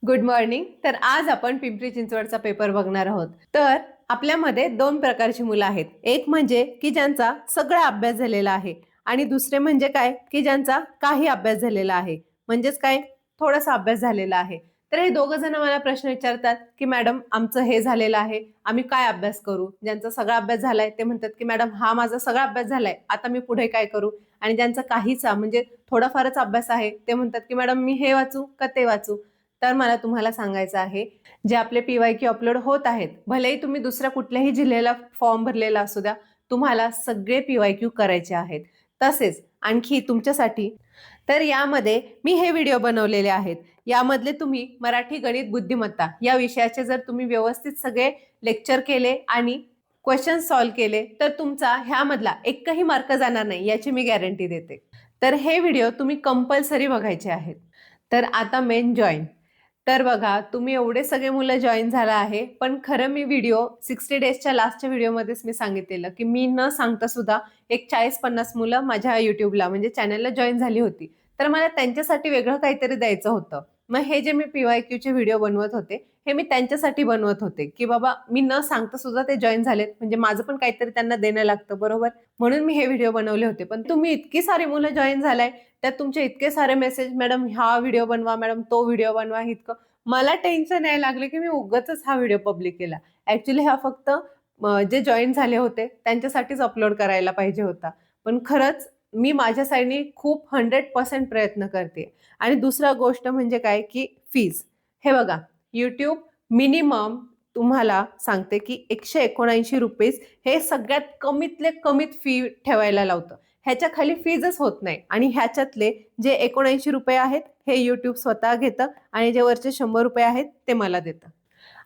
Good morning. तर आज आपण पिंपरी चिंचवडचा पेपर बघणार आहोत. तर आपल्यामध्ये दोन प्रकारची मुलं आहेत. एक म्हणजे की ज्यांचा सगळा अभ्यास झालेला आहे आणि दुसरे म्हणजे काय की ज्यांचा काही अभ्यास झालेला आहे, म्हणजेच काय थोडासा अभ्यास झालेला आहे. तर हे दोघं जण मला प्रश्न विचारतात की मॅडम आमचं हे झालेलं आहे, आम्ही काय अभ्यास करू? ज्यांचा सगळा अभ्यास झालाय ते म्हणतात की मॅडम हा माझा सगळा अभ्यास झालाय, आता मी पुढे काय करू? आणि ज्यांचा काहीचा म्हणजे थोडाफारच अभ्यास आहे ते म्हणतात की मॅडम मी हे वाचू का ते वाचू? तर मला तुम्हाला सांगायचं आहे, जे आपले PYQ अपलोड होत आहेत, भलेही तुम्ही दुसऱ्या कुठल्याही जिल्ह्याला फॉर्म भरलेला असू द्या, तुम्हाला सगळे PYQ करायचे आहेत. तसेच आणखी तुमच्यासाठी तर यामध्ये मी हे व्हिडिओ बनवलेले आहेत. यामधले तुम्ही मराठी गणित बुद्धिमत्ता या विषयाचे जर तुम्ही व्यवस्थित सगळे लेक्चर केले आणि क्वेश्चन सॉल्व्ह केले, तर तुमचा ह्यामधला एकही मार्क जाणार नाही याची मी गॅरंटी देते. तर हे व्हिडिओ तुम्ही कंपल्सरी बघायचे आहेत. तर आता मेन जॉईन. तर बघा, तुम्ही एवढे सगळे मुलं जॉईन झाला आहे, पण खरं मी व्हिडिओ 60 डेजच्या लास्टच्या व्हिडिओमध्येच मी सांगितलेलं की मी न सांगता सुद्धा एक 40-50 मुलं माझ्या युट्यूबला म्हणजे चॅनलला जॉईन झाली होती. तर मला त्यांच्यासाठी वेगळं काहीतरी द्यायचं होतं. मग हे जे मी PYQचे व्हिडिओ बनवत होते, हे मी त्यांच्यासाठी बनवत होते की बाबा मी न सांगता सुद्धा ते जॉईन झालेत, म्हणजे माझं पण काहीतरी त्यांना देणं लागतं, बरोबर? म्हणून मी हे व्हिडिओ बनवले होते. पण तुम्ही इतकी सारी मुलं जॉईन झालाय, त्यात तुमचे इतके सारे मेसेज, मॅडम हा व्हिडिओ बनवा, मॅडम तो व्हिडिओ बनवा, इतकं मला टेन्शन यायला लागलं की मी उगाचच हा व्हिडिओ पब्लिक केला. ऍक्च्युली हा फक्त जे जॉईन झाले होते त्यांच्यासाठीच अपलोड करायला पाहिजे होता. पण खरंच मी माझ्या साईडने खूप 100% प्रयत्न करते. आणि दुसरा गोष्ट म्हणजे काय की फीज. हे बघा, YouTube मिनिमम तुम्हाला सांगते की ₹179 हे सगळ्यात कमीतले कमीत फी ठेवायला लावतं. ह्याच्या खाली फीजच होत नाही आणि ह्याच्यातले जे ₹79 आहेत हे YouTube स्वतः घेतं आणि जे वरचे ₹100 आहेत ते मला देतं.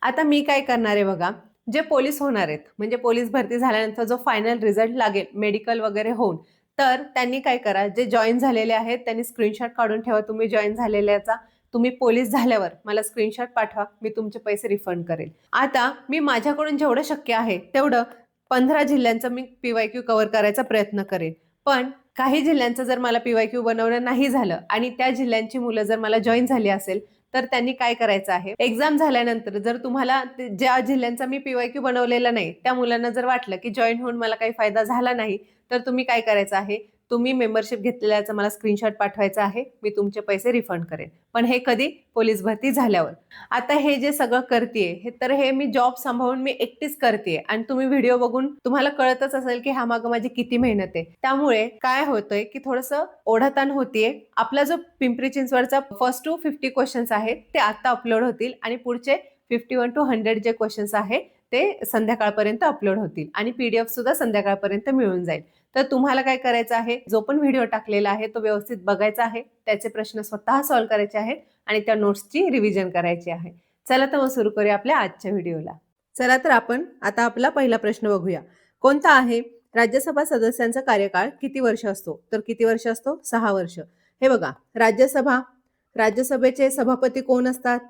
आता मी काय करणार आहे बघा, जे पोलीस होणार आहेत म्हणजे पोलीस भरती झाल्यानंतर जो फायनल रिझल्ट लागेल मेडिकल वगैरे होऊन, तर त्यांनी काय करा, जे जॉईन झालेले आहेत त्यांनी स्क्रीनशॉट काढून ठेवा तुम्ही जॉईन झालेल्याचा. तुम्ही पोलीस झाल्यावर मला स्क्रीनशॉट पाठवा, मी तुमचे पैसे रिफंड करेल. आता मी माझ्याकडून जेवढं शक्य आहे तेवढं 15 जिल्ह्यांचा मी PYQ कव्हर करायचा प्रयत्न करेन. पण काही जिल्ह्यांचं जर मला PYQ बनवणं नाही झालं आणि त्या जिल्ह्यांची मुलं जर मला जॉईन झाली असेल, तर त्यांनी काय करायचं आहे, एक्झाम झाल्यानंतर जर तुम्हाला ज्या जिल्ह्यांचा मी PYQ बनवलेला नाही त्या मुलांना जर वाटलं की जॉईन होऊन मला काही फायदा झाला नाही, तर तुम्ही काय करायचं आहे, तुम्ही मेंबरशिप घेतलेल्याचा मला स्क्रीनशॉट पाठवायचा आहे, मी तुमचे पैसे रिफंड करेन. पण हे कधी? पोलीस भरती झाल्यावर. आता हे जे सगळं करतेय तर हे मी जॉब सांभाळून मी एकटीच करतेय आणि तुम्ही व्हिडिओ बघून तुम्हाला कळतच असेल की ह्यामागं माझी किती मेहनत आहे. त्यामुळे काय होतंय की थोडंसं ओढाताण होतीये. आपला जो पिंपरी चिंचवडचा फर्स्ट टू 50 क्वेश्चन्स आहेत ते आता अपलोड होतील आणि पुढचे 51 to 100 जे क्वेश्चन्स आहेत ते संध्याकाळपर्यंत अपलोड होतील आणि PDF सुद्धा संध्याकाळपर्यंत मिळून जाईल. तर तुम्हाला काय करायचं आहे, जो पण व्हिडिओ टाकलेला आहे तो व्यवस्थित बघायचा आहे, त्याचे प्रश्न स्वतः सॉल्व्ह करायचे आहेत आणि त्या नोट्सची रिव्हिजन करायची आहे. चला तर मग सुरू करूया आपल्या आजच्या व्हिडिओला. चला तर आपण आता आपला पहिला प्रश्न बघूया. कोणता आहे? राज्यसभा सदस्यांचा कार्यकाळ किती वर्ष असतो? तर किती वर्ष असतो? 6 वर्ष. हे बघा, राज्यसभेचे सभापती कोण असतात?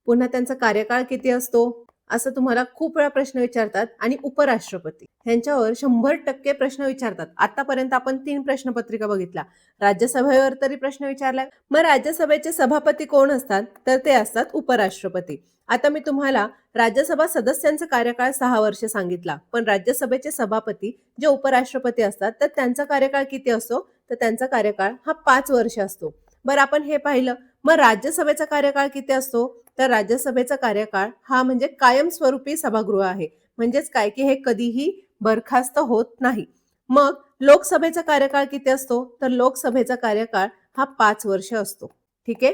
पुन्हा त्यांचा कार्यकाळ किती असतो? असं तुम्हाला खूप वेळा प्रश्न विचारतात. आणि उपराष्ट्रपती ह्यांच्यावर 100% प्रश्न विचारतात. आतापर्यंत आपण 3 प्रश्नपत्रिका बघितल्या. राज्यसभेवर तरी प्रश्न विचारलाय. मग राज्यसभेचे सभापती कोण असतात? तर ते असतात उपराष्ट्रपती. आता मी तुम्हाला राज्यसभा सदस्यांचा कार्यकाळ 6 वर्ष सांगितला, पण राज्यसभेचे सभापती जे उपराष्ट्रपती असतात तर त्यांचा कार्यकाळ किती असतो? तर त्यांचा कार्यकाळ हा 5 वर्ष असतो. बरं, आपण हे पाहिलं. मग राज्यसभेचा कार्यकाळ किती असतो? तर राज्यसभेचा कार्यकाळ हा म्हणजे कायमस्वरूपी सभागृह आहे. म्हणजेच काय की हे कधीही बरखास्त होत नाही. मग लोकसभेचा कार्यकाळ किती असतो? तर लोकसभेचा कार्यकाळ हा 5 वर्ष असतो. ठीक आहे,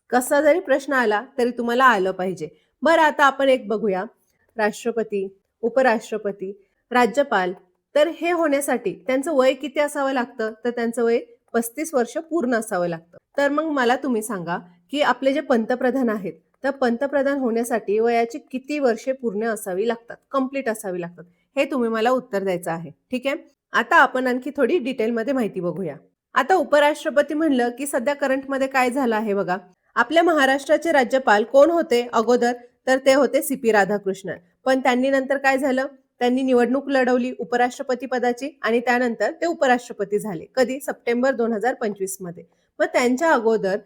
कसा जरी प्रश्न आला तरी तुम्हाला आलं पाहिजे. बरं, आता आपण एक बघूया. राष्ट्रपती, उपराष्ट्रपती, राज्यपाल, तर हे होण्यासाठी त्यांचं वय किती असावं लागतं? तर त्यांचं वय 35 वर्ष पूर्ण असावं लागतं. तर मग मला तुम्ही सांगा की आपले जे पंतप्रधान आहेत तर पंतप्रधान होण्यासाठी वयाची किती वर्षे पूर्ण असावी लागतात, कंप्लीट असावी लागतात? हे तुम्ही मला उत्तर द्यायचं आहे. ठीक आहे, आता आपण आणखी थोडी डिटेलमध्ये माहिती बघूया. आता उपराष्ट्रपती म्हणलं की सध्या करंटमध्ये काय झालं आहे बघा. आपल्या महाराष्ट्राचे राज्यपाल कोण होते अगोदर? तर ते होते CP राधाकृष्णन. पण त्यांनी नंतर काय झालं, त्यांनी निवडणूक लढवली उपराष्ट्रपती पदाची आणि त्यानंतर ते उपराष्ट्रपती झाले. कधी? सप्टेंबर 2025 मध्ये. मग त्यांच्या अगोदर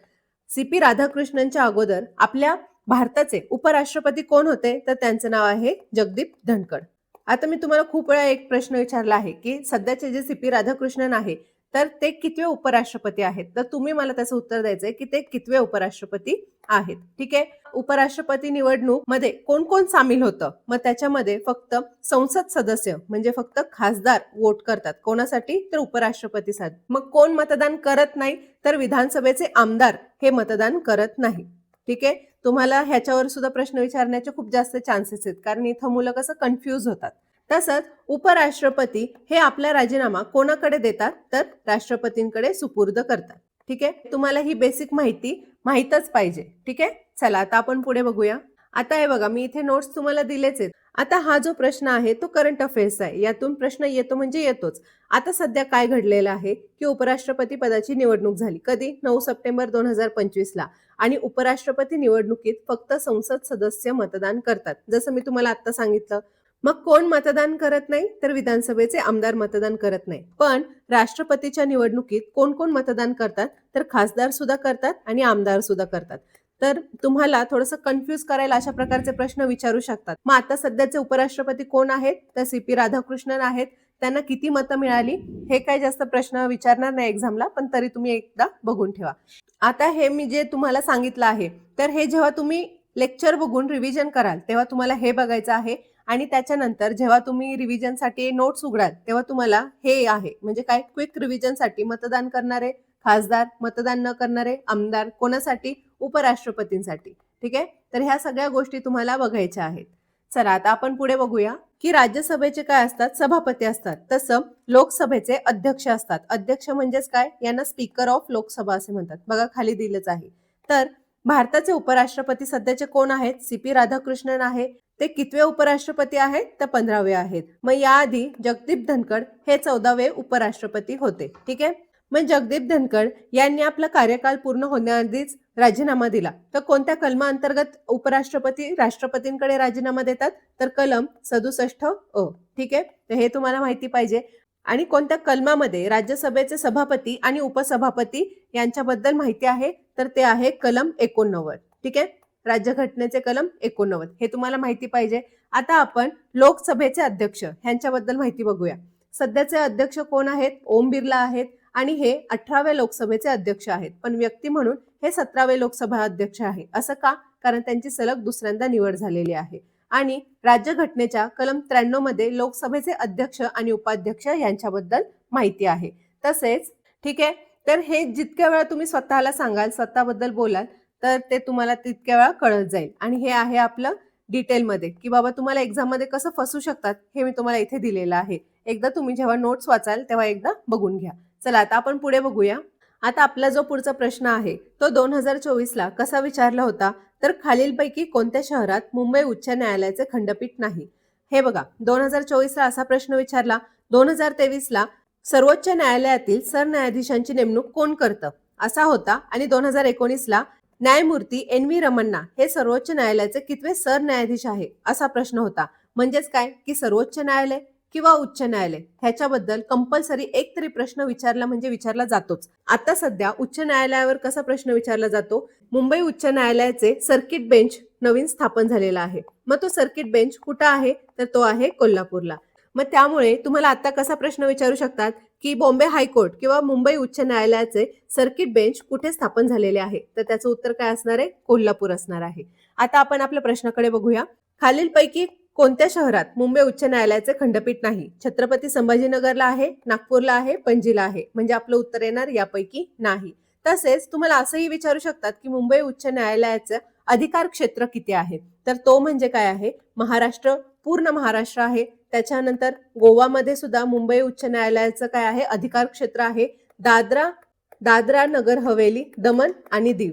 CP राधाकृष्णनच्या अगोदर आपल्या भारताचे उपराष्ट्रपती कोण होते? तर त्यांचं नाव आहे जगदीप धनखड. आता मी तुम्हाला खूप वेळा एक प्रश्न विचारला आहे की सध्याचे जे सी.पी. राधाकृष्णन आहे तर ते कितवे उपराष्ट्रपती आहेत? तर तुम्ही मला त्याचं उत्तर द्यायचंय की ते कितवे उपराष्ट्रपती आहेत. ठीक आहे. उपराष्ट्रपती निवडणूक मध्ये कोण कोण सामील होतं? मग त्याच्यामध्ये फक्त संसद सदस्य म्हणजे फक्त खासदार वोट करतात. कोणासाठी? तर उपराष्ट्रपतीसाठी. मग कोण मतदान करत नाही? तर विधानसभेचे आमदार हे मतदान करत नाही. ठीक आहे. तुम्हाला ह्याच्यावर सुद्धा प्रश्न विचारण्याचे खूप जास्त चान्सेस आहेत कारण इथं मुलं कसं कन्फ्यूज होतात. तसंच उपराष्ट्रपती हे आपला राजीनामा कोणाकडे देतात? तर राष्ट्रपतींकडे सुपूर्द करतात. ठीक आहे. तुम्हाला ही बेसिक माहिती माहीतच पाहिजे. ठीक आहे. चला आता आपण पुढे बघूया. आता हे बघा मी इथे नोट्स तुम्हाला दिलेच आहेत. आता हा जो प्रश्न आहे तो करंट अफेअर्स आहे. यातून प्रश्न येतो म्हणजे येतोच. आता सध्या काय घडलेलं आहे की उपराष्ट्रपती पदाची निवडणूक झाली. कधी? 9 सप्टेंबर 2025 ला. आणि उपराष्ट्रपती निवडणुकीत फक्त संसद सदस्य मतदान करतात. जसं मी तुम्हाला आता सांगितलं. मग कोण मतदान करत नाही? तर विधानसभेचे आमदार मतदान करत नाही. पण राष्ट्रपतीच्या निवडणुकीत कोण कोण मतदान करतात? तर खासदार सुद्धा करतात आणि आमदार सुद्धा करतात. तर तुम्हाला थोडंसं कन्फ्यूज करायला अशा प्रकारचे प्रश्न विचारू शकतात. मग आता सध्याचे उपराष्ट्रपती कोण आहेत? तर सी.पी. राधाकृष्णन आहेत. त्यांना किती मतं मिळाली? हे काही जास्त प्रश्न विचारणार नाही एक्झामला, पण तरी तुम्ही एकदा बघून ठेवा. आता हे मी जे तुम्हाला सांगितलं आहे तर हे जेव्हा तुम्ही लेक्चर बघून रिव्हिजन कराल तेव्हा तुम्हाला हे बघायचं आहे आणि त्याच्यानंतर जेव्हा तुम्ही रिव्हिजनसाठी नोट्स उघडाल तेव्हा तुम्हाला हे आहे म्हणजे काय क्विक रिव्हिजनसाठी मतदान करणारे खासदार, मतदान न करणारे आमदार, कोणासाठी? उपराष्ट्रपतींसाठी. ठीक आहे. तर ह्या सगळ्या गोष्टी तुम्हाला बघायच्या आहेत. चला आता आपण पुढे बघूया की राज्यसभेचे काय असतात? सभापती असतात. तसं लोकसभेचे अध्यक्ष असतात. अध्यक्ष म्हणजेच काय? यांना स्पीकर ऑफ लोकसभा असे म्हणतात. बघा खाली दिलंच आहे. तर भारताचे उपराष्ट्रपती सध्याचे कोण आहेत? सी.पी. राधाकृष्णन आहे. ते कितवे उपराष्ट्रपती आहेत? तर 15वे आहेत. मग याआधी जगदीप धनखड हे 14वे उपराष्ट्रपती होते. ठीक आहे. मग जगदीप धनखड यांनी आपला कार्यकाल पूर्ण होण्याआधीच राजीनामा दिला. तर कोणत्या कलमाअंतर्गत उपराष्ट्रपती राष्ट्रपतींकडे राजीनामा देतात? तर कलम 67 अ. ठीक आहे. तर हे तुम्हाला माहिती पाहिजे. आणि कोणत्या कलमामध्ये राज्यसभेचे सभापती आणि उपसभापती यांच्याबद्दल माहिती आहे? तर ते आहे कलम 89. ठीक आहे. राज्यघटनेचे कलम 89 हे तुम्हाला माहिती पाहिजे. आता आपण लोकसभेचे अध्यक्ष ह्यांच्याबद्दल माहिती बघूया. सध्याचे अध्यक्ष कोण आहेत? ओम बिर्ला आहेत आणि हे 18व्या लोकसभेचे अध्यक्ष आहेत. पण व्यक्ती म्हणून हे 17वे लोकसभा अध्यक्ष आहे. असं का? कारण त्यांची सलग दुसऱ्यांदा निवड झालेली आहे. आणि राज्यघटनेच्या कलम 93 मध्ये लोकसभेचे अध्यक्ष आणि उपाध्यक्ष यांच्याबद्दल माहिती आहे. तसेच ठीक आहे. तर हे जितक्या वेळा तुम्ही स्वतःला सांगाल, स्वतःबद्दल बोलाल तर ते तुम्हाला तितक्या वेळा कळत जाईल. आणि हे आहे आपलं डिटेलमध्ये की बाबा तुम्हाला एक्झाममध्ये कसं फसू शकतात हे मी तुम्हाला इथे दिलेलं आहे. एकदा तुम्ही जेव्हा नोट्स वाचाल तेव्हा एकदा बघून घ्या. चला आता आपण पुढे बघूया. आता आपला जो पुढचा प्रश्न आहे तो 2024 ला कसा विचारला होता? तर खालीलपैकी कोणत्या शहरात मुंबई उच्च न्यायालयाचे खंडपीठ नाही? हे बघा 2024 ला असा प्रश्न विचारला. 2023 ला सर्वोच्च न्यायालयातील सरन्यायाधीशांची नेमणूक कोण करतं? असा होता. आणि 2019 ला न्यायमूर्ती एन.व्ही. रमन्ना हे सर्वोच्च न्यायालयाचे कितवे सरन्यायाधीश आहे? असा प्रश्न होता. म्हणजेच काय की सर्वोच्च न्यायालय किंवा उच्च न्यायालय ह्याच्याबद्दल कंपल्सरी एक तरी प्रश्न विचारला म्हणजे विचारला जातोच. आता सध्या उच्च न्यायालयावर कसा प्रश्न विचारला जातो? मुंबई उच्च न्यायालयाचे सर्किट बेंच नवीन स्थापन झालेला आहे. मग तो सर्किट बेंच कुठं आहे? तर तो आहे कोल्हापूरला. मग त्यामुळे तुम्हाला आता कसा प्रश्न विचारू शकतात की बॉम्बे हायकोर्ट किंवा मुंबई उच्च न्यायालयाचे सर्किट बेंच कुठे स्थापन झालेले आहे? तर त्याचं उत्तर काय असणार आहे? कोल्हापूर असणार आहे. आता आपण आपल्या प्रश्नाकडे बघूया. खालीलपैकी कोणत्या शहरात मुंबई उच्च न्यायालयाचे खंडपीठ नाही? छत्रपती संभाजीनगरला आहे, नागपूरला आहे, पणजीला आहे. म्हणजे आपलं उत्तर येणार यापैकी नाही. तसेच तुम्हाला असंही विचारू शकतात की मुंबई उच्च न्यायालयाचं अधिकार क्षेत्र किती आहे? तर तो म्हणजे काय आहे? महाराष्ट्र, पूर्ण महाराष्ट्र आहे. त्याच्यानंतर गोवामध्ये सुद्धा मुंबई उच्च न्यायालयाचं काय आहे? अधिकार क्षेत्र आहे. दादरा नगर हवेली, दमन आणि दीव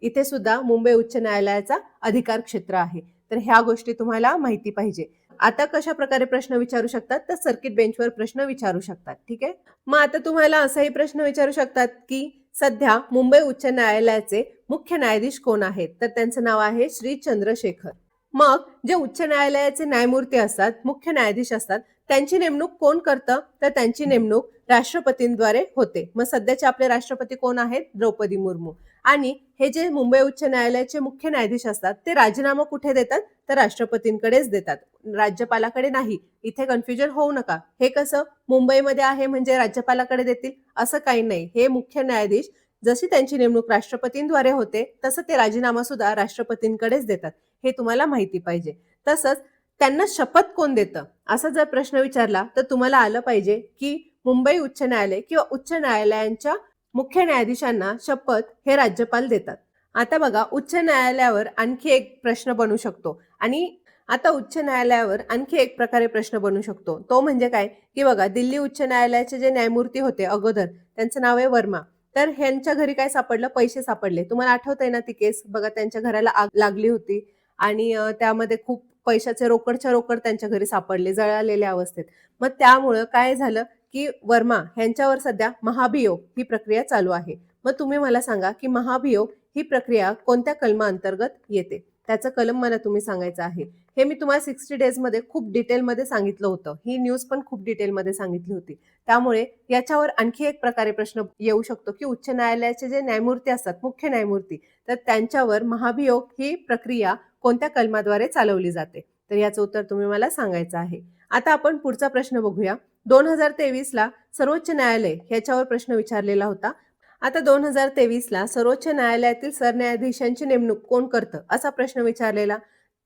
इथे सुद्धा मुंबई उच्च न्यायालयाचा अधिकार क्षेत्र आहे. तर ह्या गोष्टी तुम्हाला माहिती पाहिजे. आता कशा प्रकारे प्रश्न विचारू शकतात? तर सर्किट बेंचवर प्रश्न विचारू शकतात. ठीक आहे. मग आता तुम्हाला असाही प्रश्न विचारू शकतात की सध्या मुंबई उच्च न्यायालयाचे मुख्य न्यायाधीश कोण आहेत? तर त्यांचं नाव आहे श्री चंद्रशेखर. मग जे उच्च न्यायालयाचे न्यायमूर्ती असतात, मुख्य न्यायाधीश असतात, त्यांची नेमणूक कोण करतं? तर त्यांची नेमणूक राष्ट्रपतींद्वारे होते. मग सध्याचे आपले राष्ट्रपती कोण आहेत? द्रौपदी मुर्मू. आणि हे जे मुंबई उच्च न्यायालयाचे मुख्य न्यायाधीश असतात ते राजीनामा कुठे देतात, तर राष्ट्रपतींकडेच देतात, राज्यपालाकडे नाही. इथे कन्फ्युजन होऊ नका. हे कसं मुंबईमध्ये आहे म्हणजे राज्यपालाकडे देतील असं काही नाही. हे मुख्य न्यायाधीश जशी त्यांची नेमणूक राष्ट्रपतींद्वारे होते तसं ते राजीनामा सुद्धा राष्ट्रपतींकडेच देतात. हे तुम्हाला माहिती पाहिजे. तसंच त्यांना शपथ कोण देतं असा जर प्रश्न विचारला तर तुम्हाला आलं पाहिजे की मुंबई उच्च न्यायालय किंवा उच्च न्यायालयांच्या मुख्य न्यायाधीशांना शपथ हे राज्यपाल देतात. आता बघा उच्च न्यायालयावर आणखी एक प्रश्न बनू शकतो आणि आता उच्च न्यायालयावर आणखी एक प्रकारे प्रश्न बनू शकतो. तो म्हणजे काय की बघा दिल्ली उच्च न्यायालयाचे जे न्यायमूर्ती होते अगोदर त्यांचं नाव आहे वर्मा. तर ह्यांच्या घरी काय सापडलं, पैसे सापडले. तुम्हाला आठवतंय ना ती केस, बघा त्यांच्या घराला आग लागली होती आणि त्यामध्ये खूप पैशाचे रोकडच्या रोकड त्यांच्या घरी सापडले जळालेल्या अवस्थेत. मग त्यामुळं काय झालं की वर्मा ह्यांच्यावर सध्या महाभियोग ही प्रक्रिया चालू आहे. मग तुम्ही मला सांगा की महाभियोग ही प्रक्रिया कोणत्या कलमाअंतर्गत येते, त्याचं कलम मला तुम्ही सांगायचं आहे. हे मी तुम्हाला 60 डेजमध्ये खूप डिटेलमध्ये सांगितलं होतं. ही न्यूज पण खूप डिटेलमध्ये सांगितली होती. त्यामुळे याच्यावर आणखी एक प्रकारे प्रश्न येऊ शकतो की उच्च न्यायालयाचे जे न्यायमूर्ती असतात मुख्य न्यायमूर्ती, तर त्यांच्यावर महाभियोग ही प्रक्रिया कोणत्या कलमाद्वारे चालवली जाते, तर याचं उत्तर तुम्ही मला सांगायचं आहे. आता आपण पुढचा प्रश्न बघूया. 2023ला सर्वोच्च न्यायालय ह्याच्यावर प्रश्न विचारलेला होता. आता 2023ला सर्वोच्च न्यायालयातील सरन्यायाधीशांची नेमणूक कोण करतं असा प्रश्न विचारलेला.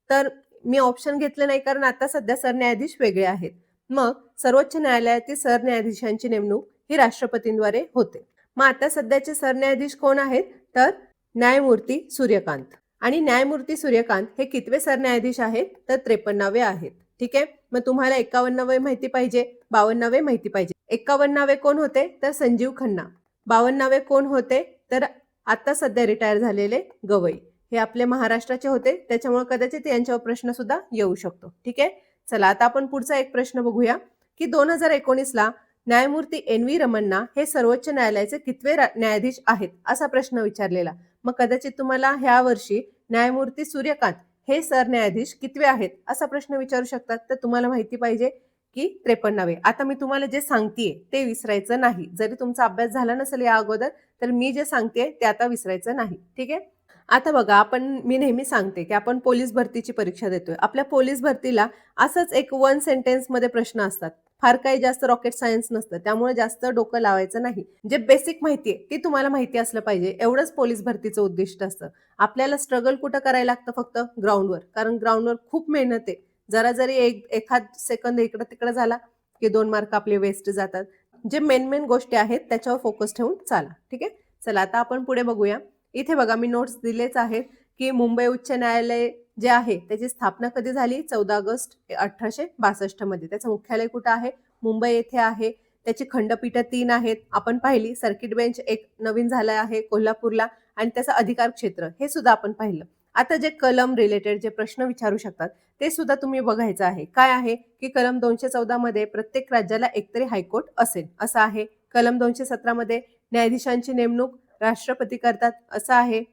तर मी ऑप्शन घेतले नाही कारण आता सध्या सरन्यायाधीश वेगळे आहेत. मग सर्वोच्च न्यायालयातील सरन्यायाधीशांची नेमणूक ही राष्ट्रपतींद्वारे होते. मग आता सध्याचे सरन्यायाधीश कोण आहेत, तर न्यायमूर्ती सूर्यकांत. आणि न्यायमूर्ती सूर्यकांत हे कितवे सरन्यायाधीश आहेत, तर 53वे आहेत. ठीक आहे. मग तुम्हाला 51वे माहिती पाहिजे, 52वे माहिती पाहिजे. 51वे कोण होते, तर संजीव खन्ना. 52वे कोण होते, तर आता सध्या रिटायर झालेले गवई. हे आपले महाराष्ट्राचे होते, त्याच्यामुळे कदाचित यांच्यावर प्रश्न सुद्धा येऊ शकतो. ठीक आहे. चला आता आपण पुढचा एक प्रश्न बघूया की 2019ला न्यायमूर्ती NV रमन्ना हे सर्वोच्च न्यायालयाचे कितवे न्यायाधीश आहेत असा प्रश्न विचारलेला. मग कदाचित तुम्हाला ह्या वर्षी न्यायमूर्ती सूर्यकांत हे सरन्यायाधीश कितवे आहेत असा प्रश्न विचारू शकतात. तर तुम्हाला माहिती पाहिजे की 53वे. आता मी तुम्हाला जे सांगतेय ते विसरायचं नाही. जरी तुमचा अभ्यास झाला नसेल या अगोदर तर मी जे सांगतेय ते आता विसरायचं नाही. ठीक आहे. आता बघा मी नेहमी सांगते की आपण पोलीस भरतीची परीक्षा देतोय. आपल्या पोलीस भरतीला असंच एक 1 सेंटेन्स मध्ये प्रश्न असतात. फार काही जास्त रॉकेट सायन्स नसतं, त्यामुळे जास्त डोकं लावायचं नाही. जे बेसिक माहिती आहे ती तुम्हाला माहिती असलं पाहिजे, एवढंच पोलीस भरतीचं उद्दिष्ट असतं. आपल्याला स्ट्रगल कुठं करायला लागतं, फक्त ग्राउंडवर. कारण ग्राउंडवर खूप मेहनत आहे. जरा जरी एखाद सेकंद इकडं तिकडं झाला की 2 मार्क आपले वेस्ट जातात. जे मेन गोष्टी आहेत त्याच्यावर फोकस ठेवून चाला. ठीक आहे. चला आता आपण पुढे बघूया. इथे बघा मी नोट्स दिलेच आहेत की मुंबई उच्च न्यायालय जे आहे त्याची स्थापना कधी झाली, 14 ऑगस्ट 1862 मध्ये. त्याचं मुख्यालय कुठं आहे, मुंबई येथे आहे. त्याची खंडपीठ 3 आहेत, आपण पाहिली. सर्किट बेंच एक नवीन झाला आहे कोल्हापूरला आणि त्याचं अधिकार क्षेत्र हे सुद्धा आपण पाहिलं. आता जे कलम रिलेटेड जे प्रश्न विचारू शकतात ते सुद्धा तुम्ही बघायचं आहे. काय आहे की कलम 214 मध्ये प्रत्येक राज्याला एकतरी हायकोर्ट असेल असं आहे. कलम 217 मध्ये न्यायाधीशांची नेमणूक राष्ट्रपती करतात असं आहे.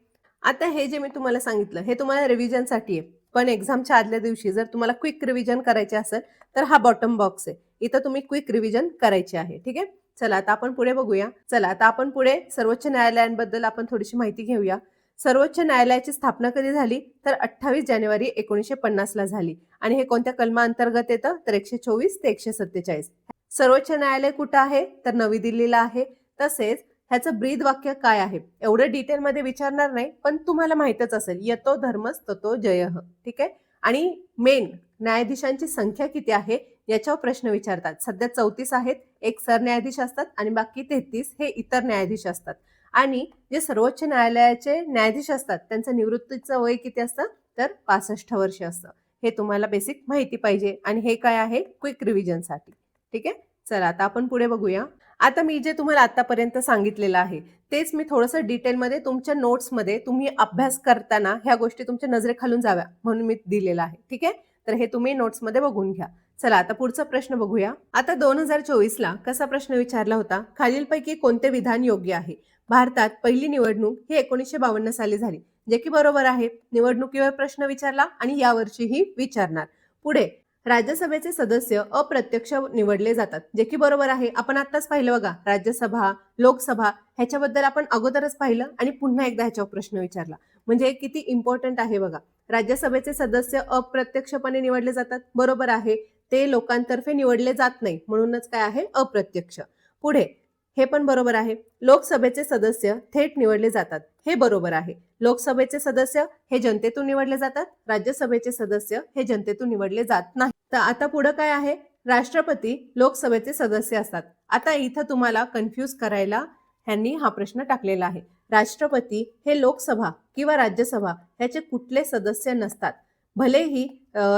आता हे जे मी तुम्हाला सांगितलं हे तुम्हाला रिव्हिजनसाठी आहे, पण एक्झामच्या आदल्या दिवशी जर तुम्हाला क्विक रिव्हिजन करायचे असेल तर हा बॉटम बॉक्स आहे, इथं तुम्ही क्विक रिव्हिजन करायचे आहे. ठीक आहे. चला आता आपण पुढे बघूया. चला आता आपण पुढे सर्वोच्च न्यायालयांबद्दल आपण थोडीशी माहिती घेऊया. सर्वोच्च न्यायालयाची स्थापना कधी झाली, तर 28 जानेवारी 1950ला झाली. आणि हे कोणत्या कलमाअंतर्गत येतं, तर 124 ते 147. सर्वोच्च न्यायालय कुठं आहे, तर नवी दिल्लीला आहे. तसेच ह्याचं ब्रीद वाक्य काय आहे, एवढं डिटेलमध्ये विचारणार नाही, पण तुम्हाला माहितच असेल, यतो धर्मस ततो जयः. ठीक आहे. आणि मेन न्यायाधीशांची संख्या किती आहे याच्यावर प्रश्न विचारतात. सध्या 34 आहेत, एक सरन्यायाधीश असतात आणि बाकी 33 हे इतर न्यायाधीश असतात. आणि जे सर्वोच्च न्यायालयाचे न्यायाधीश असतात त्यांचं निवृत्तीचं वय किती असतं, तर 65 वर्ष असतं. हे तुम्हाला बेसिक माहिती पाहिजे आणि हे काय आहे, क्विक रिव्हिजनसाठी. ठीक आहे. चला आता आपण पुढे बघूया. आता मी जे तुम्हाला आतापर्यंत सांगितलेलं आहे तेच मी थोडंसं डिटेलमध्ये तुमच्या नोट्समध्ये तुम्ही अभ्यास करताना ह्या गोष्टी तुमच्या नजरेखालून जाव्या म्हणून मी दिलेलं आहे. ठीक आहे. तर हे तुम्ही नोट्समध्ये बघून घ्या. चला आता पुढचा प्रश्न बघूया. आता 2024ला कसा प्रश्न विचारला होता, खालीलपैकी कोणते विधान योग्य आहे. भारतात पहिली निवडणूक ही 1952 साली झाली, जे की बरोबर आहे. निवडणुकीवर प्रश्न विचारला आणि यावर्षीही विचारणार. पुढे राज्यसभेचे सदस्य अप्रत्यक्ष निवडले जातात, जे की बरोबर आहे. आपण आताच पाहिलं बघा, राज्यसभा, लोकसभा ह्याच्याबद्दल आपण अगोदरच पाहिलं आणि पुन्हा एकदा ह्याच्यावर प्रश्न विचारला. म्हणजे किती इम्पॉर्टंट आहे बघा. राज्यसभेचे सदस्य अप्रत्यक्षपणे निवडले जातात, बरोबर आहे. ते लोकांतर्फे निवडले जात नाही, म्हणूनच काय आहे, अप्रत्यक्ष. पुढे हे पण बरोबर आहे. लोकसभेचे सदस्य थेट निवडले जातात, हे बरोबर आहे. लोकसभेचे सदस्य हे जनतेतून निवडले जातात, राज्यसभेचे सदस्य हे जनतेतून निवडले जात नाही. तर आता पुढे काय आहे, राष्ट्रपती लोकसभेचे सदस्य असतात. आता इथं तुम्हाला कन्फ्यूज करायला ह्यांनी हा प्रश्न टाकलेला आहे. राष्ट्रपती हे लोकसभा किंवा राज्यसभा ह्याचे कुठले सदस्य नसतात. भलेही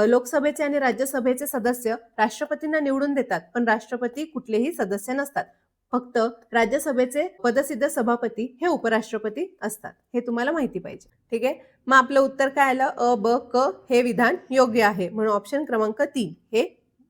लोकसभेचे आणि राज्यसभेचे सदस्य राष्ट्रपतींना निवडून देतात, पण राष्ट्रपती कुठलेही सदस्य नसतात. फक्त राज्यसभेचे पदसिद्ध सभापती हे उपराष्ट्रपती असतात. हे तुम्हाला माहिती पाहिजे. ठीक आहे. मग आपलं उत्तर काय आलं, अ, ब, क हे विधान योग्य आहे, म्हणून ऑप्शन क्रमांक 3 हे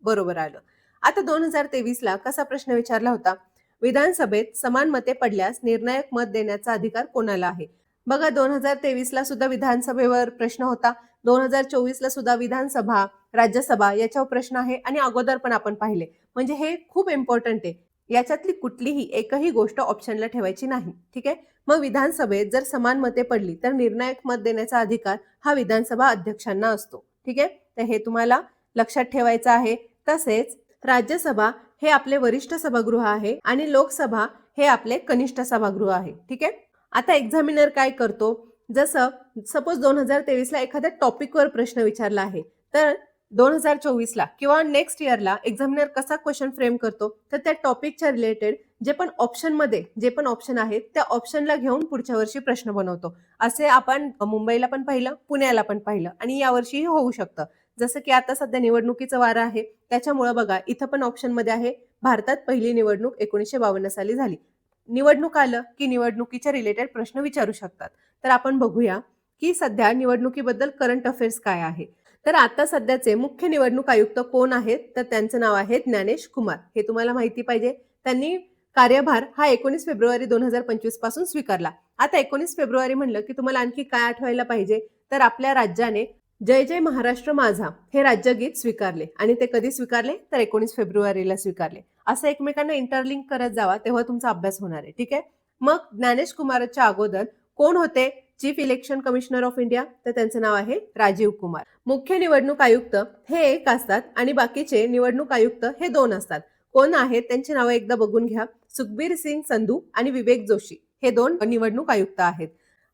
बरोबर आलं. आता 2023ला कसा प्रश्न विचारला होता, विधानसभेत समान मते पडल्यास निर्णायक मत देण्याचा अधिकार कोणाला आहे. बघा 2023ला सुद्धा विधानसभेवर प्रश्न होता, 2024ला सुद्धा विधानसभा, राज्यसभा याच्यावर प्रश्न आहे आणि अगोदर पण आपण पाहिले. म्हणजे हे खूप इम्पॉर्टंट आहे. याच्यातली कुठलीही एकही गोष्ट ऑप्शनला ठेवायची नाही. ठीक आहे. मग विधानसभेत जर समान मते पडली तर निर्णायक मत देण्याचा अधिकार हा विधानसभा अध्यक्षांना असतो. ठीक आहे. तर हे तुम्हाला लक्षात ठेवायचं आहे. तसेच राज्यसभा हे आपले वरिष्ठ सभागृह आहे आणि लोकसभा हे आपले कनिष्ठ सभागृह आहे. ठीक आहे. आता एक्झामिनर काय करतो, जसं सपोज 2023ला एखाद्या टॉपिकवर प्रश्न विचारला आहे, तर 2024ला किंवा नेक्स्ट इयरला एक्झामिनर कसा क्वेश्चन फ्रेम करतो, तर त्या टॉपिकच्या रिलेटेड जे पण ऑप्शन आहेत त्या ऑप्शनला घेऊन पुढच्या वर्षी प्रश्न बनवतो. असे आपण मुंबईला पण पाहिलं, पुण्याला पण पाहिलं आणि यावर्षीही होऊ शकतं. जसं की आता सध्या निवडणुकीचं वारं आहे, त्याच्यामुळे बघा इथं पण ऑप्शनमध्ये आहे, भारतात पहिली निवडणूक 1952 साली झाली. निवडणूक आलं की निवडणुकीच्या रिलेटेड प्रश्न विचारू शकतात. तर आपण बघूया की सध्या निवडणुकीबद्दल करंट अफेअर्स काय आहे. तर आता सध्याचे मुख्य निवडणूक आयुक्त कोण आहेत, तर त्यांचं नाव आहे ज्ञानेश कुमार. हे तुम्हाला माहिती पाहिजे. त्यांनी कार्यभार हा 19 फेब्रुवारी 2025 पासून स्वीकारला. आता 19 फेब्रुवारी म्हणलं की तुम्हाला आणखी काय आठवायला पाहिजे, तर आपल्या राज्याने जय जय महाराष्ट्र माझा हे राज्यगीत स्वीकारले आणि ते कधी स्वीकारले, तर 19 फेब्रुवारीला स्वीकारले. असं एकमेकांना इंटरलिंक करत जावा, तेव्हा तुमचा अभ्यास होणार आहे. ठीक आहे. मग ज्ञानेश कुमारच्या अगोदर कोण होते, chief election commissioner of India, तर त्यांचं नाव आहे राजीव कुमार. मुख्य निवडणूक आयुक्त हे एक असतात आणि बाकीचे निवडणूक आयुक्त हे 2 असतात. कोण आहेत त्यांची नावं एकदा बघून घ्या. सुखबीर सिंग संधू आणि विवेक जोशी हे 2 निवडणूक आयुक्त आहेत.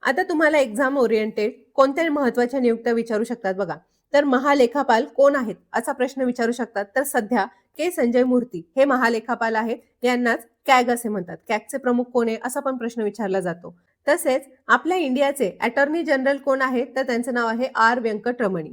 आता तुम्हाला एक्झाम ओरिएंटेड कोणत्या महत्वाच्या नियुक्त्या विचारू शकतात बघा. तर महालेखापाल कोण आहेत असा प्रश्न विचारू शकतात. तर सध्या के संजय मूर्ती हे महालेखापाल आहेत. यांनाच कॅग असे म्हणतात. कॅगचे प्रमुख कोण आहे असा पण प्रश्न विचारला जातो. तसेच आपल्या इंडियाचे अटॉर्नी जनरल कोण आहेत, तर त्यांचं नाव आहे आर व्यंकटरमणी.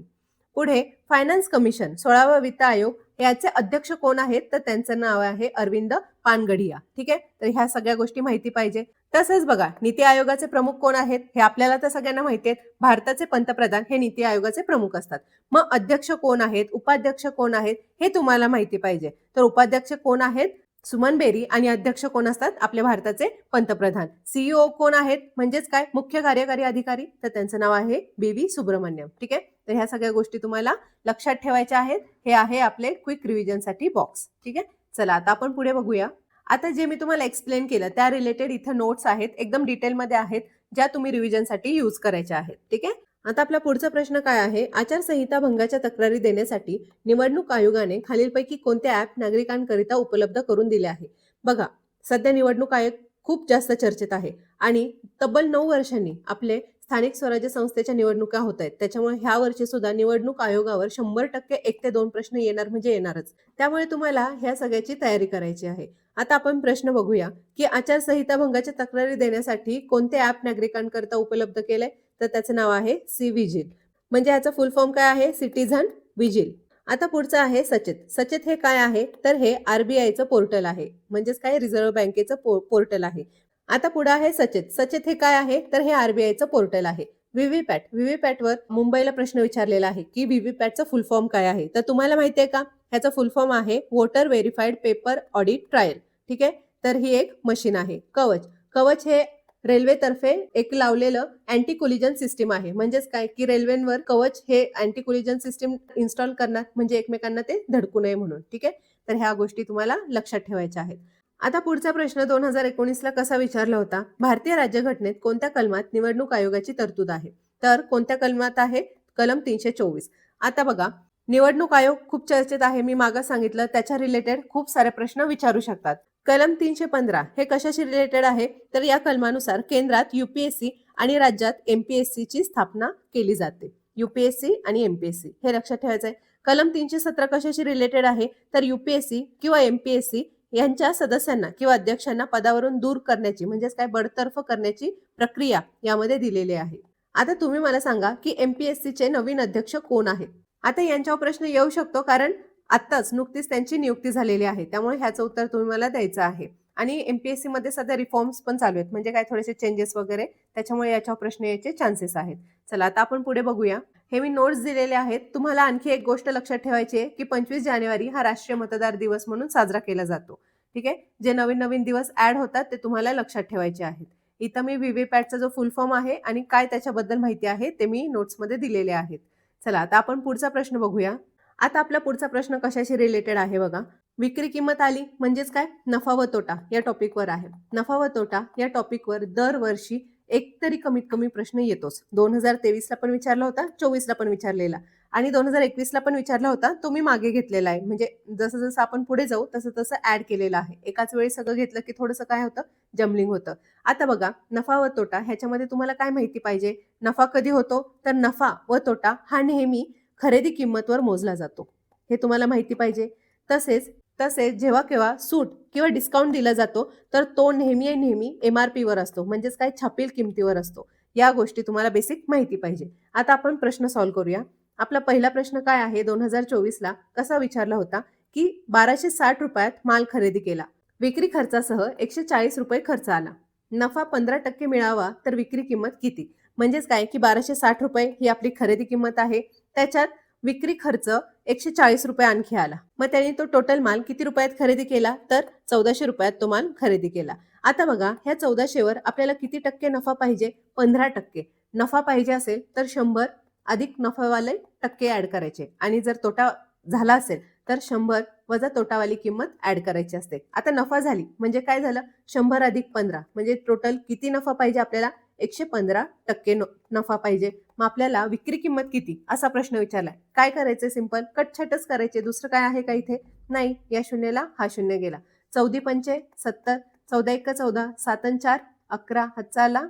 पुढे फायनान्स कमिशन 16वा वित्त आयोग याचे अध्यक्ष कोण आहेत, तर त्यांचं नाव आहे अरविंद पानगढिया. ठीक आहे. तर ह्या सगळ्या गोष्टी माहिती पाहिजे. तसंच बघा नीती आयोगाचे प्रमुख कोण आहेत, हे आपल्याला तर सगळ्यांना माहिती आहेत. भारताचे पंतप्रधान हे नीती आयोगाचे प्रमुख असतात. मग अध्यक्ष कोण आहेत, उपाध्यक्ष कोण आहेत हे तुम्हाला माहिती पाहिजे. तर उपाध्यक्ष कोण आहेत, सुमन बेरी, आणि अध्यक्ष कोण असतात, आपल्या भारताचे पंतप्रधान. सीईओ कोण आहेत, म्हणजेच काय, मुख्य कार्यकारी अधिकारी, तर त्यांचं नाव आहे बी सुब्रमण्यम. ठीक आहे. तर ह्या सगळ्या गोष्टी तुम्हाला लक्षात ठेवायच्या आहेत. हे आहे आपले क्विक रिव्हिजनसाठी बॉक्स. ठीक आहे. चला आता आपण पुढे बघूया. आता जे मी तुम्हाला एक्सप्लेन केलं त्या रिलेटेड इथं नोट्स आहेत, एकदम डिटेलमध्ये आहेत, ज्या तुम्ही रिव्हिजनसाठी यूज करायच्या आहेत. ठीक आहे. आता आपला पुढचा प्रश्न काय आहे, आचारसंहिता भंगाच्या तक्रारी देण्यासाठी निवडणूक आयोगाने खालीलपैकी कोणते ऍप नागरिकांकरिता उपलब्ध करून दिले आहे. बघा सध्या निवडणूक आयोग खूप जास्त चर्चेत आहे आणि तब्बल 9 वर्षांनी आपले स्थानिक स्वराज्य संस्थेच्या निवडणुका होत आहेत. त्याच्यामुळे ह्या वर्षी सुद्धा निवडणूक आयोगावर 100% 1 ते 2 प्रश्न येणार म्हणजे येणारच. त्यामुळे तुम्हाला ह्या सगळ्याची तयारी करायची आहे. आता आपण प्रश्न बघूया की आचारसंहिता भंगाच्या तक्रारी देण्यासाठी कोणते ऍप नागरिकांकरिता उपलब्ध केले, तर त्याचं नाव आहे सी विजिल. म्हणजे ह्याचा फुल फॉर्म काय आहे, सिटीझन विजिल. आता पुढचं आहे सचेत. सचेत हे काय आहे, तर हे आरबीआयचं पोर्टल आहे, म्हणजेच काय, रिझर्व्ह बँकेचं पोर्टल आहे. आता पुढे आहे सचेत. सचेत हे काय आहे, तर हे आरबीआयचं पोर्टल आहे. व्हीव्हीपॅट. व्हीव्हीपॅटवर मुंबईला प्रश्न विचारलेला आहे की व्हीव्हीपॅटचं फुल फॉर्म काय आहे, तर तुम्हाला माहिती आहे का, ह्याचा फुल फॉर्म आहे voter verified paper audit trial. ठीक आहे. तर ही एक मशीन आहे. कवच. कवच हे रेल्वेतर्फे एक लावलेलं अँटी कोलिजन सिस्टीम आहे. म्हणजेच काय की रेल्वेंवर कवच हे अँटी कोलिजन सिस्टीम इन्स्टॉल करणार, म्हणजे एकमेकांना ते धडकू नये म्हणून. ठीक आहे, तर ह्या गोष्टी तुम्हाला लक्षात ठेवायच्या आहेत. आता पुढचा प्रश्न 2019ला कसा विचारला होता? भारतीय राज्यघटनेत कोणत्या कलमात निवडणूक आयोगाची तरतूद आहे? तर कोणत्या कलमात आहे? कलम 324. आता बघा, निवडणूक आयोग खूप चर्चेत आहे. मी मागं सांगितलं, त्याच्या रिलेटेड खूप सारे प्रश्न विचारू शकतात. कलम 315 हे कशाशी रिलेटेड आहे? तर या कलमानुसार केंद्रात UPSC आणि राज्यात MPSC ची स्थापना केली जाते. UPSC आणि MPSC हे लक्षात ठेवायचं आहे. कलम 317 कशाशी रिलेटेड आहे? तर UPSC किंवा MPSC यांच्या सदस्यांना किंवा अध्यक्षांना पदावरून दूर करण्याची, म्हणजेच काय, बडतर्फ करण्याची प्रक्रिया यामध्ये दिलेली आहे. आता तुम्ही मला सांगा की MPSC चे नवीन अध्यक्ष कोण आहेत? आता यांच्यावर प्रश्न येऊ शकतो, कारण आत्ताच नुकतीच त्यांची नियुक्ती झालेली आहे. त्यामुळे ह्याचं उत्तर तुम्ही मला द्यायचं आहे. आणि MPSC मध्ये सध्या रिफॉर्म्स पण चालू आहेत, म्हणजे काय, थोडेसे चेंजेस वगैरे, त्याच्यामुळे याच्यावर प्रश्न यायचे चान्सेस आहेत. चला आता आपण पुढे बघूया. हे मी नोट्स दिलेले आहेत. तुम्हाला आणखी एक गोष्ट लक्षात ठेवायची आहे की 25 जानेवारी हा राष्ट्रीय मतदार दिवस म्हणून साजरा केला जातो. ठीक आहे, जे नवीन नवीन दिवस ऍड होतात ते तुम्हाला लक्षात ठेवायचे आहेत. इथं मी VVPATचा जो फुल फॉर्म आहे आणि काय त्याच्याबद्दल माहिती आहे ते मी नोट्समध्ये दिलेले आहेत. चला आता आपण पुढचा प्रश्न बघूया. आता आपला पुढचा प्रश्न कशाशी रिलेटेड आहे बघा. विक्री किंमत आली म्हणजेच काय? नफा व तोटा या टॉपिकवर आहे. नफा व तोटा या टॉपिकवर दरवर्षी एक तरी कमीत कमी प्रश्न येतोच. 2023ला पण विचारला होता, 24ला पण विचारलेला आणि 2021ला पण विचारला होता. तो मी मागे घेतलेला आहे, म्हणजे जसं जसं आपण पुढे जाऊ तसं तसं ऍड केलेलं आहे. एकाच वेळी सगळं घेतलं की थोडंसं काय होतं, जम्बलिंग होतं. आता बघा, नफा व तोटा ह्याच्यामध्ये तुम्हाला काय माहिती पाहिजे? नफा कधी होतो? तर नफा व तोटा हा नेहमी खरेदी किंमतवर मोजला जातो, हे तुम्हाला माहिती पाहिजे. तसेच तसेच जेव्हा केव्हा सूट किंवा डिस्काउंट दिला जातो तर तो नेहमी MRP वर असतो, म्हणजेच काय, छापील किमतीवर असतो. या गोष्टी तुम्हाला बेसिक माहिती पाहिजे. आता आपण प्रश्न सॉल्व्ह करूया. आपला पहिला प्रश्न काय आहे? 2024ला कसा विचारला होता की 1260 रुपयात माल खरेदी केला, विक्री खर्चासह 140 रुपये खर्च आला, नफा 15% मिळावा तर विक्री किंमत किती? म्हणजेच काय की 1260 रुपये ही आपली खरेदी किंमत आहे, त्याच्यात विक्री खर्च 140 रुपये आणखी आला, मग त्यांनी तो टोटल माल किती रुपयात खरेदी केला? तर 1400 रुपयात तो माल खरेदी केला. आता बघा, ह्या 1400वर आपल्याला किती टक्के नफा पाहिजे? 15% नफा पाहिजे असेल तर 100 अधिक नफावाले टक्के ऍड करायचे, आणि जर तोटा झाला असेल तर 100 वजा तोटावाली किंमत ऍड करायची असते. आता नफा झाली म्हणजे काय झालं? 100 अधिक 15 म्हणजे टोटल किती नफा पाहिजे आपल्याला? 115% नफा पाहिजे. मग आपल्याला विक्री किंमत किती असा प्रश्न विचारलाय. काय करायचं? सिंपल कटछटच करायचे, दुसरं काय आहे का इथे? नाही. या शून्याला हा शून्य गेला. 14 पंचे 70, 14 1 14, 7 4 11, हातचा आला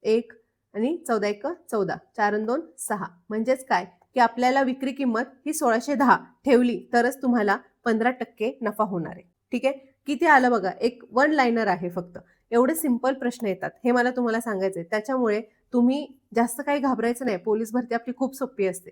1 आणि 14 1 14, 4 2 6. म्हणजेच काय की आपल्याला विक्री किंमत ही 1610 ठेवली तरच तुम्हाला 15% नफा होणार आहे. ठीक आहे, किती आलं बघा. एक वन लाईनर आहे फक्त. एवढे सिंपल प्रश्न येतात, हे मला तुम्हाला सांगायचंय. त्याच्यामुळे तुम्ही जास्त काही घाबरायचं नाही. पोलीस भरती आपली खूप सोपी असते.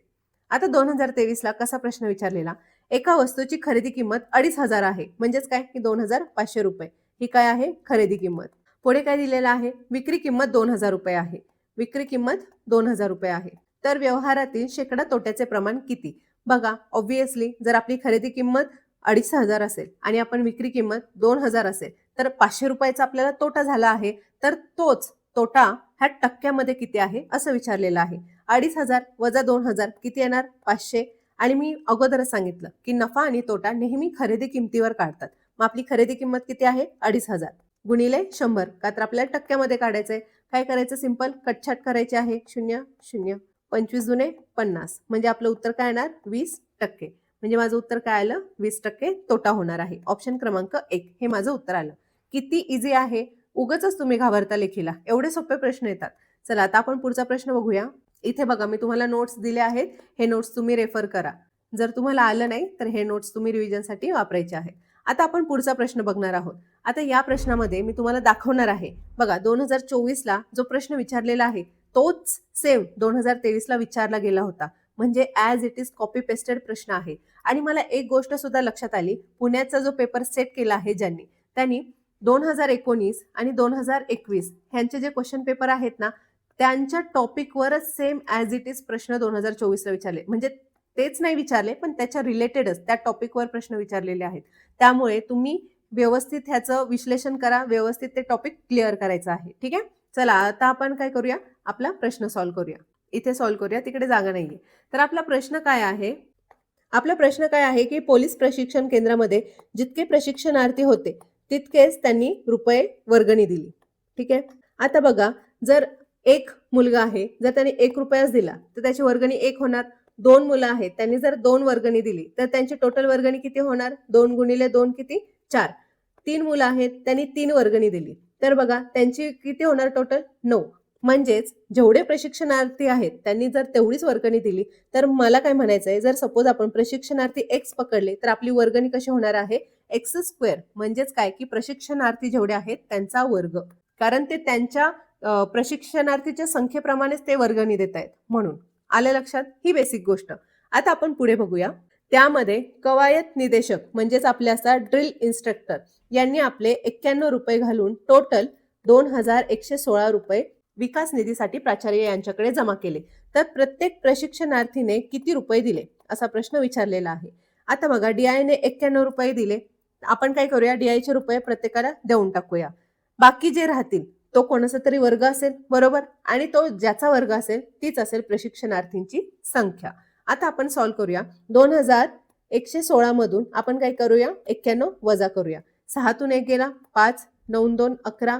आता 2023ला कसा प्रश्न विचारलेला? एका वस्तूची खरेदी किंमत 2500 आहे, म्हणजेच काय की 2500 रुपये ही काय आहे? खरेदी किंमत. पुढे काय दिलेलं आहे? विक्री किंमत 2000 रुपये आहे. विक्री किंमत 2000 रुपये आहे. तर व्यवहारातील शेकडा तोट्याचे प्रमाण किती? बघा, ऑब्व्हियसली जर आपली खरेदी किंमत 2500 असेल आणि आपण विक्री किंमत 2000 असेल तर 500 रुपयाचा आपल्याला तोटा झाला आहे. तर तोच तोटा ह्या टक्क्यामध्ये किती आहे असं विचारलेलं आहे. 2500 वजा 2000 किती येणार? 500. आणि मी अगोदरच सांगितलं की नफा आणि तोटा नेहमी खरेदी किमतीवर काढतात. मग आपली खरेदी किंमत किती आहे? 2500 गुणिले 100, का तर आपल्याला टक्क्यामध्ये काढायचंय. काय करायचं? सिंपल कटछाट करायचे आहे. 0 0 25 दुने 50, म्हणजे आपलं उत्तर काय येणार? 20%. म्हणजे माझं उत्तर काय आलं? 20% तोटा होणार आहे. ऑप्शन क्रमांक 1 हे माझं उत्तर आलं. किती इझी आहे, उगाचच तुम्ही घाबरता लेखीला. एवढे सोपे प्रश्न येतात. चला आता आपण पुढचा प्रश्न बघूया. इथे बघा, मी तुम्हाला नोट्स दिले आहेत. हे नोट्स तुम्ही रेफर करा. जर तुम्हाला आलं नाही तर हे नोट्स तुम्ही रिव्हिजनसाठी वापरायचे आहेत. आता आपण पुढचा प्रश्न बघणार आहोत. आता या प्रश्नामध्ये मी तुम्हाला दाखवणार आहे. बघा, 2024ला जो प्रश्न विचारलेला आहे तोच सेम 2023ला विचारला गेला होता. म्हणजे as it is copy pasted प्रश्न आहे. आणि मला एक गोष्ट सुद्धा लक्षात आली. पुण्याचा जो पेपर सेट केला आहे त्यांनी 2019 आणि 2021 ह्यांचे जे क्वेश्चन पेपर आहेत ना, त्यांच्या टॉपिकवरच सेम ॲज इट इज प्रश्न 2024ला विचारले. म्हणजे तेच नाही विचारले, पण त्याच्या रिलेटेडच त्या टॉपिकवर प्रश्न विचारलेले आहेत. त्यामुळे तुम्ही व्यवस्थित ह्याचं विश्लेषण करा, व्यवस्थित ते टॉपिक क्लिअर करायचं आहे. ठीक आहे, चला आता आपण काय करूया, आपला प्रश्न सॉल्व्ह करूया. इथे सॉल्व्ह करूया, तिकडे जागा नाहीये. तर आपला प्रश्न काय आहे, आपला प्रश्न काय आहे की पोलीस प्रशिक्षण केंद्रामध्ये जितके प्रशिक्षणार्थी होते तितकेच त्यांनी रुपये वर्गणी दिली. ठीक आहे. आता बघा, जर एक मुलगा आहे, जर त्याने 1 रुपयाच दिला तर त्याची वर्गणी 1 होणार. 2 मुलं आहेत, त्यांनी जर 2 वर्गणी दिली तर त्यांची टोटल वर्गणी किती होणार? 2 गुणिले 2 किती? 4. 3 मुलं आहेत, त्यांनी 3 वर्गणी दिली तर बघा त्यांची किती होणार टोटल? 9. म्हणजेच जेवढे प्रशिक्षणार्थी आहेत त्यांनी जर तेवढीच वर्गणी दिली, तर मला काय म्हणायचं आहे, जर सपोज आपण प्रशिक्षणार्थी एक्स पकडले तर आपली वर्गणी कशी होणार आहे? X square. म्हणजेच काय की प्रशिक्षणार्थी जेवढे आहेत त्यांचा वर्ग, कारण ते त्यांच्या प्रशिक्षणार्थीच्या संख्येप्रमाणेच ते वर्गणी देत आहेत म्हणून. आलं लक्षात? ही बेसिक गोष्ट. आता आपण पुढे बघूया. त्यामध्ये कवायत निदेशक म्हणजेच आपले असा ड्रिल इन्स्ट्रक्टर यांनी आपले 91 रुपये घालून टोटल 2116 रुपये विकास निधीसाठी प्राचार्य यांच्याकडे जमा केले. तर प्रत्येक प्रशिक्षणार्थीने किती रुपये दिले असा प्रश्न विचारलेला आहे. आता बघा, डीआयने 91 रुपये दिले. आपण काय करूया, डीआयचे रुपये प्रत्येकाला देऊन टाकूया. बाकी जे राहतील तो कोणाचा तरी वर्ग असेल, बरोबर, आणि तो ज्याचा वर्ग असेल तीच असेल प्रशिक्षणार्थींची संख्या. आता आपण सॉल्व्ह करूया. 2116 मधून आपण काय करूया, 91 वजा करूया. 6तून 1 गेला 5, 9 2 11,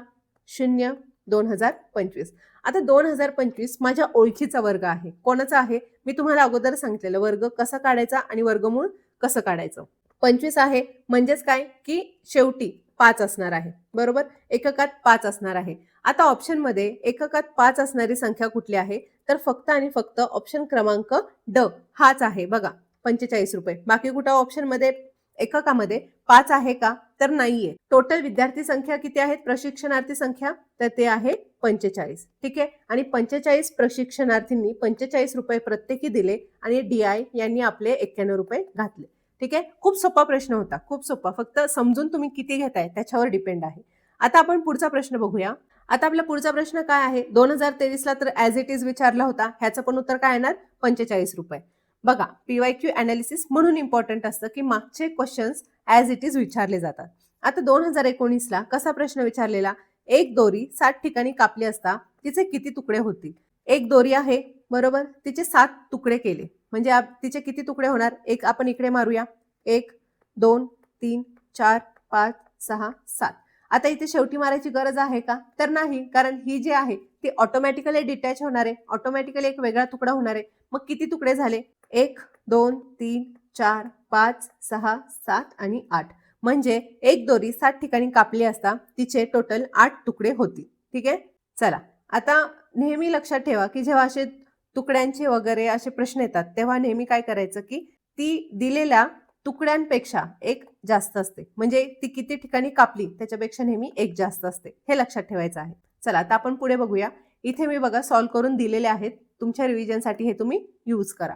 0 2025. आता 2025 माझ्या ओळखीचा वर्ग आहे. कोणाचा आहे? मी तुम्हाला अगोदर सांगितलेलं वर्ग कसा काढायचा आणि वर्गमूळ कसं काढायचं. 25 आहे म्हणजेच काय की शेवटी 5 असणार आहे, बरोबर. एककात 5 असणार आहे. आता ऑप्शन मध्ये एककात 5 असणारी संख्या कुठली आहे, तर फक्त आणि फक्त ऑप्शन क्रमांक ड हाच आहे. बघा 45 रुपये. बाकी कुठं ऑप्शन मध्ये एककामध्ये 5 आहे का? तर नाहीये. टोटल विद्यार्थी संख्या किती आहेत, प्रशिक्षणार्थी संख्या, तर ते आहे 45. ठीक आहे. आणि 45 प्रशिक्षणार्थींनी 45 रुपये प्रत्येकी दिले आणि डीआय यांनी आपले 91 रुपये घातले. ठीक आहे. खूप सोपा प्रश्न होता, खूप सोपा. फक्त समजून तुम्ही किती घेताय त्याच्यावर डिपेंड आहे. आता आपण पुढचा प्रश्न बघूया. आता आपला पुढचा प्रश्न काय आहे, 2023 ला तर ऍज इट इज विचारला होता. ह्याचं पण उत्तर काय येणार? 45 रुपये. बघा, पीवायक्यू अनालिसिस म्हणून इम्पॉर्टंट असतं की मागचे क्वेश्चन्स ऍज इट इज विचारले जातात. आता 2019 ला कसा प्रश्न विचारलेला, एक दोरी 7 ठिकाणी कापली असता तिचे किती तुकडे होतील? एक दोरी आहे, बरोबर, तिचे 7 तुकडे केले म्हणजे तिचे किती तुकडे होणार? एक आपण इकडे मारूया, 1 2 3 4 5 6 7. आता इथे शेवटी मारायची गरज आहे का? तर नाही, कारण ही जी आहे ती ऑटोमॅटिकली डिटॅच होणार आहे, ऑटोमॅटिकली एक वेगळा तुकडा होणार आहे. मग किती तुकडे झाले? 1 2 3 4 5 6 7 आणि 8. म्हणजे एक दोरी 7 ठिकाणी कापली असता तिचे टोटल 8 तुकडे होतील. ठीक आहे. चला, आता नेहमी लक्षात ठेवा की जेव्हा असे तुकड्यांचे वगैरे असे प्रश्न येतात तेव्हा नेहमी काय करायचं की ती दिलेल्या तुकड्यांपेक्षा एक जास्त असते, म्हणजे ती किती ठिकाणी कापली त्याच्यापेक्षा नेहमी एक जास्त असते, हे लक्षात ठेवायचं आहे. चला आता आपण पुढे बघूया. इथे मी बघा सॉल्व्ह करून दिलेले आहेत, तुमच्या रिव्हिजनसाठी हे तुम्ही यूज करा.